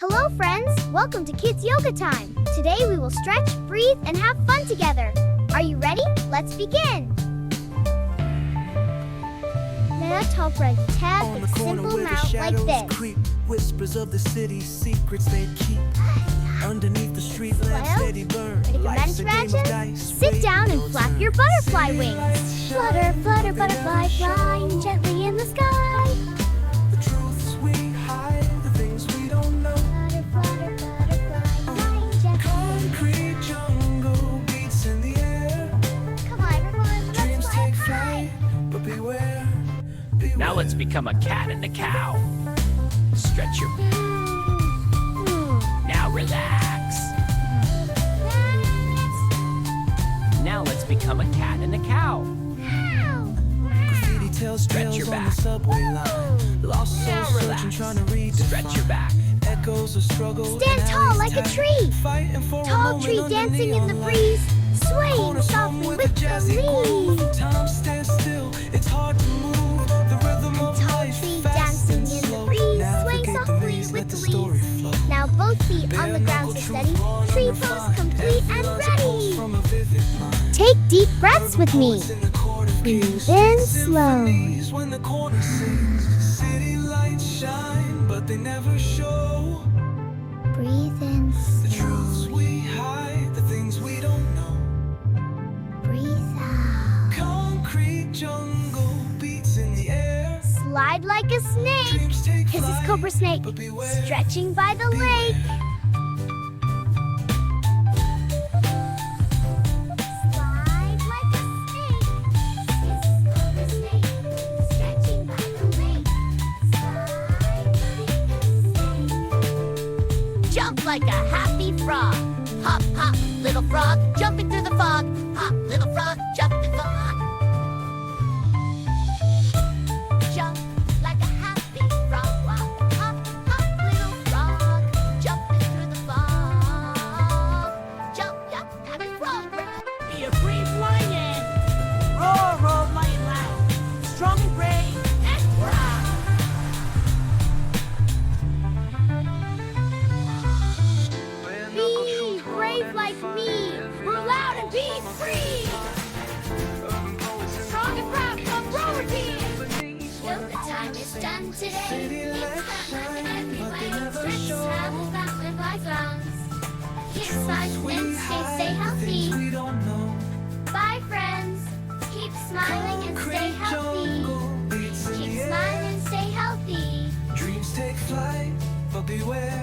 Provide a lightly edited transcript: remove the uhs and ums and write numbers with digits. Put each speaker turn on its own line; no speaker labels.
Hello friends, welcome to Kids Yoga Time. Today we will stretch, breathe, and have fun together. Are you ready? Let's begin. Let's hope right tap a simple mount like this.
Creep, whispers of the city's secrets they keep. Underneath the street lamps steady burn.
Ready for expansion? Sit down and flap your butterfly wings. Flutter, flutter, butterfly, flying gently in the sky.
The truths we hide, the things we don't know.
Flutter, flutter, butterfly, flying gently.
Concrete jungle beats in the air.
Come on, everyone,
Dreams
let's fly
take
high.
flight, but beware, beware.
Now let's become a cat and a cow. Stretch your... Now relax. Now let's become a cat and a cow.
Graffiti tells
Stretch
tales
your
on the
back.
subway line. Lost
Now
souls searching,
relax.
trying to read.
Stretch your back.
Echoes of struggle.
Stand tall like a tree.
Fighting for a
Tall
moment
tree
under
dancing in the
neon light.
breeze, swaying
Corner
softly
home
with
a
the
jazzy groove.
leaves.
Time stands still, it's hard to move. The rhythm of
Tall
life,
tree
fast
dancing
and
in the
slow.
breeze, swaying
Navigate the
softly
maze,
with
let the
the
story
leaves.
flow.
Now both feet on the ground
Bare-knuckle
so
truth
steady,
born
tree
and
pose
refined.
complete and
Every line's a pulse
ready.
from a vivid mind.
Take deep breaths with me.
Poets in the court of
Breathe
kings,
in slow.
symphonies when the corner sings. City lights shine, but they never show.
Breathe in
The truths
slowly.
we hide, the things we don't know.
Breathe out.
Concrete jungle beats in the air.
Slide like a snake.
Dreams take
This is
flight,
Cobra Snake,
but beware,
stretching by the lake. Slide like a snake. This is Cobra Snake, stretching by the lake. Slide like a snake.
Jump like a happy frog. Hop, hop, little frog, jumping through the fog. Hop, little frog, jumping through the fog. Jump like a happy frog. Hop, hop, hop, little frog, jumping through the fog. Jump, jump, happy frog.
Be a brave lion. Roar, roar, lion loud. Strong and brave and proud.
Be brave like me. Roar loud and be free. Strong and proud, come roar team.
Yoga time is done today. It's fun everywhere. Stretch, travel, bounce, and fly songs. Keep smiling and stay healthy.
we don't know.
Bye, friends. Keep smiling and stay healthy.
Jungle beats in
Keep
the air.
smiling and stay healthy.
Dreams take flight, but beware,